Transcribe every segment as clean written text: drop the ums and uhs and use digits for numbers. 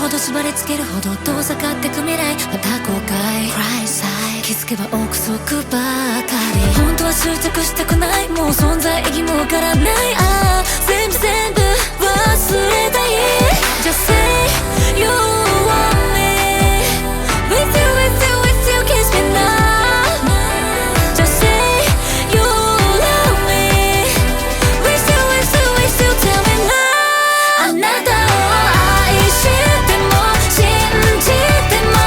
ほど縛りつけるほど遠ざかってく未来、また後悔 Cry side 気づけば憶測ばかり。本当は執着したくない、もう存在意義もわからない。ああ全部忘れたい。 Just say you want me with you with you with you kiss me now. Just say you love me with you with you with you tell me now. あなたを愛しても信じても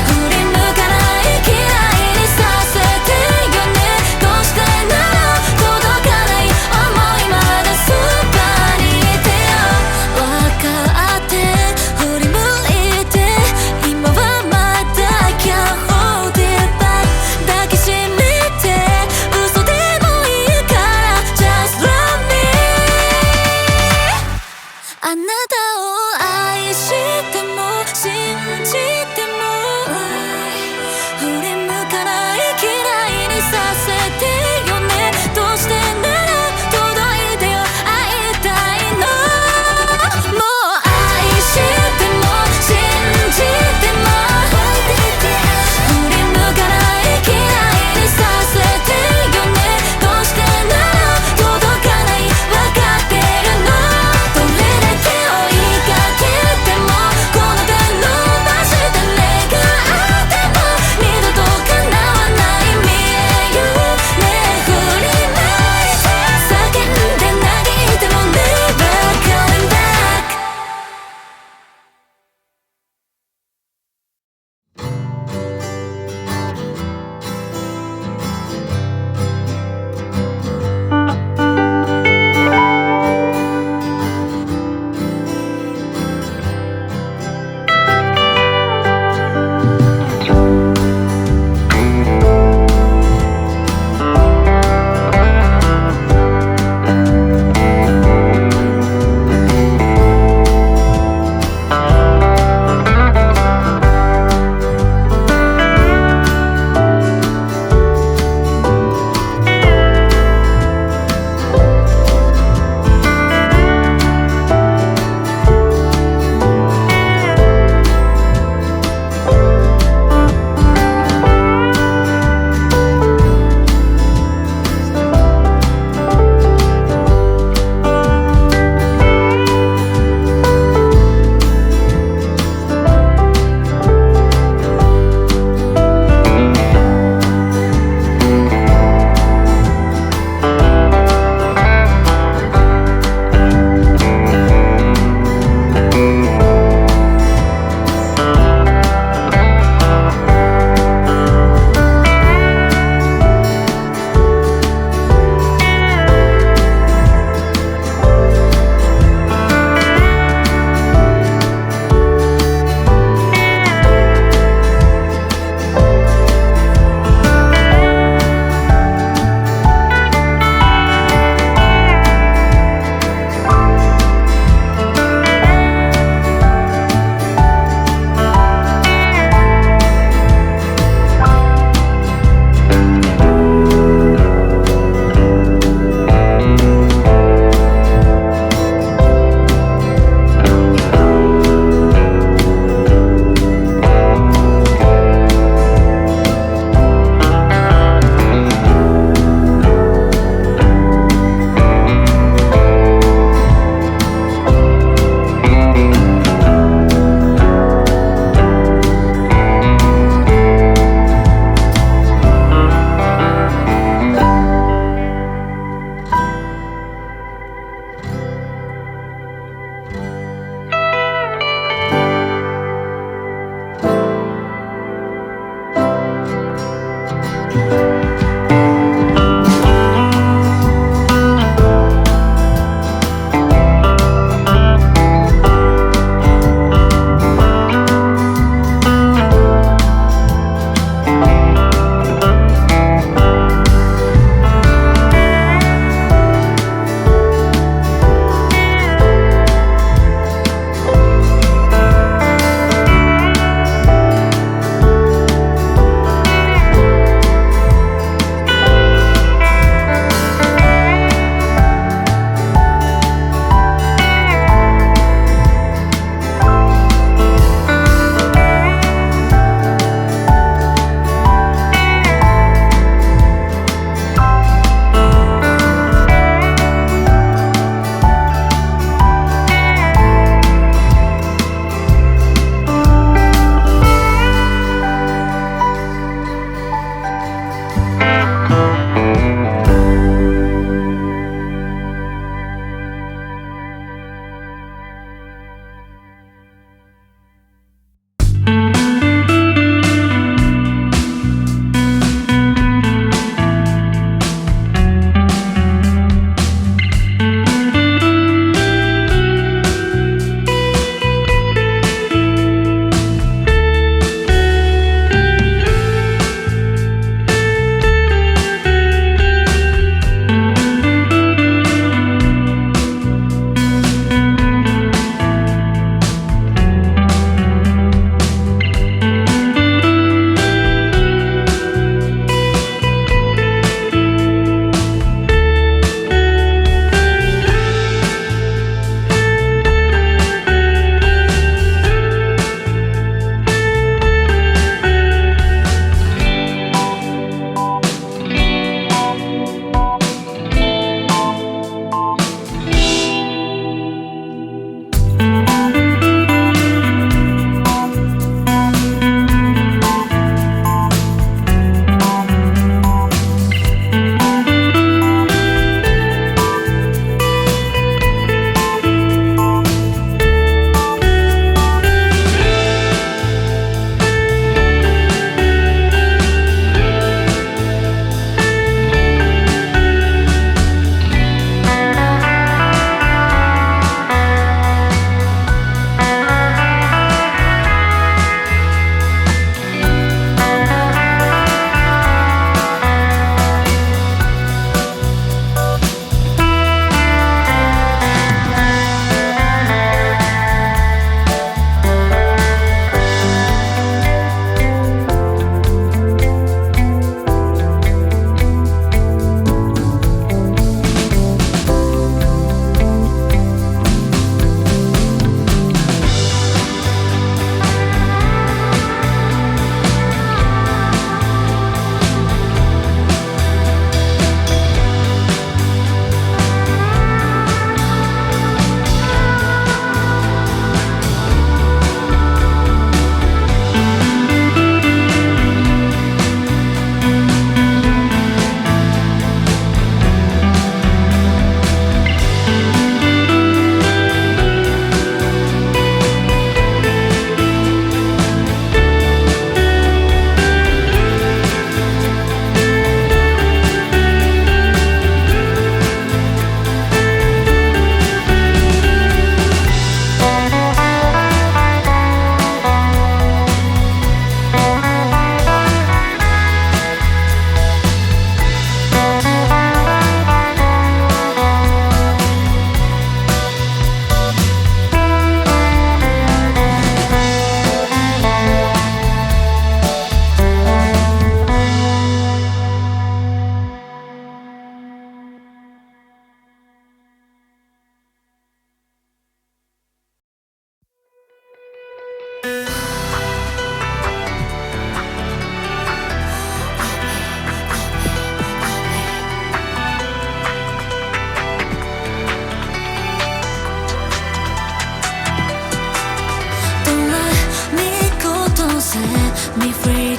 振り向かない嫌いにさせてよね。どうしてなら届かない想いまだそばにいてよ。分かって振り向いて今はまだ Can't hold it back 抱きしめて嘘でもいいから Just love me。 あなたを愛しても信じても振り向かない嫌いにさせてよね。どうしてなら届いてよ会いたいの。もう愛しても信じても振り向かない嫌いにさせてよね。どうしてなら届かない分かってるの。どれだけ追いかけてもこの手伸ばして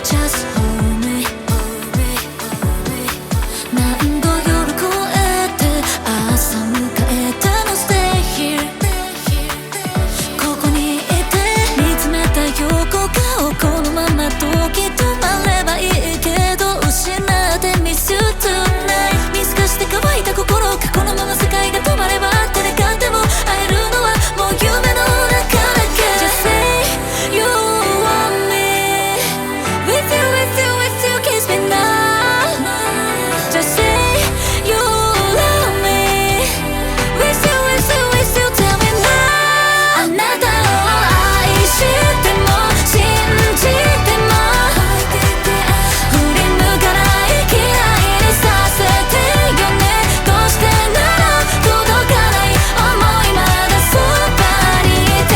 just hold me 何度夜越えて朝迎えたの Stay here ここにいて見つめた横顔このまま時止まればいいけど失って Miss you tonight 見透かして乾いた心過去のまま世界が止まれば手で勝っても会えるのはもう夢の中だけ Just say you want me With you, with you, with you, kiss me now Just say you love me With you, with you, with you, tell me now あなたを愛しても信じても振り向かない嫌いにさせてよねどうしてなら届かない想いまだそばにいて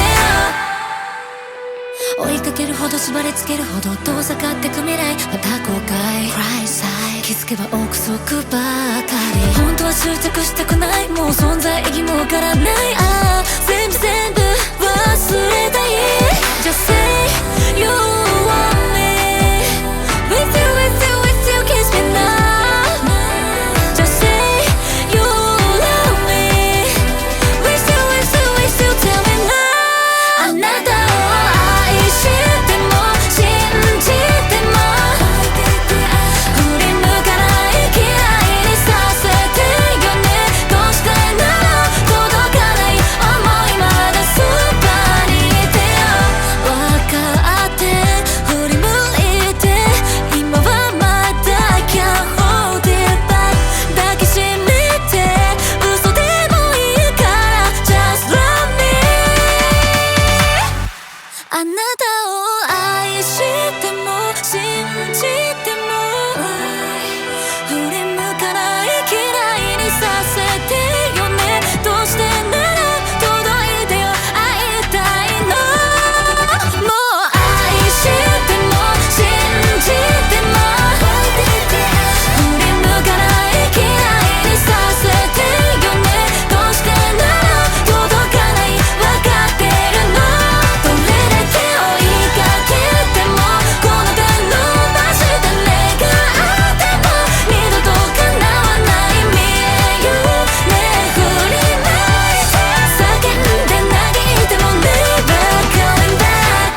よ追いかけるほど縛りつけるほど遠ざかってく未来また後悔 Cry side 気づけば憶測ばかり本当は執着したくないもう存在意義もわからないああ全部全部忘れたい Just say you want me With you, with you, with you, kiss me now Just say you love me With you, with you, with you, tell me now あなたを愛しても信じても振り向かない嫌いにさせてよねどうしてなら届かない想いまだそばにいてよ分かって振り向いて今はまだ Can't hold it back 抱きしめて嘘でもいいから Just love me あなたを愛しても信じても振り向かない嫌いにさせてよねどうしてなら届いてよ会いたいのもう愛しても信じても振り向かない嫌いにさせてよねどうしてなら届かない分かってるのどれだけ追いかけてもこの手伸ばして願っても二度と叶わない見えよね振り向いて叫んで嘆いても Never going back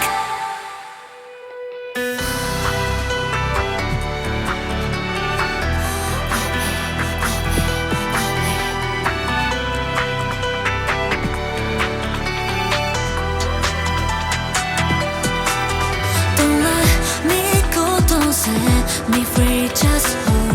Don't let me go, don't set me free, just hold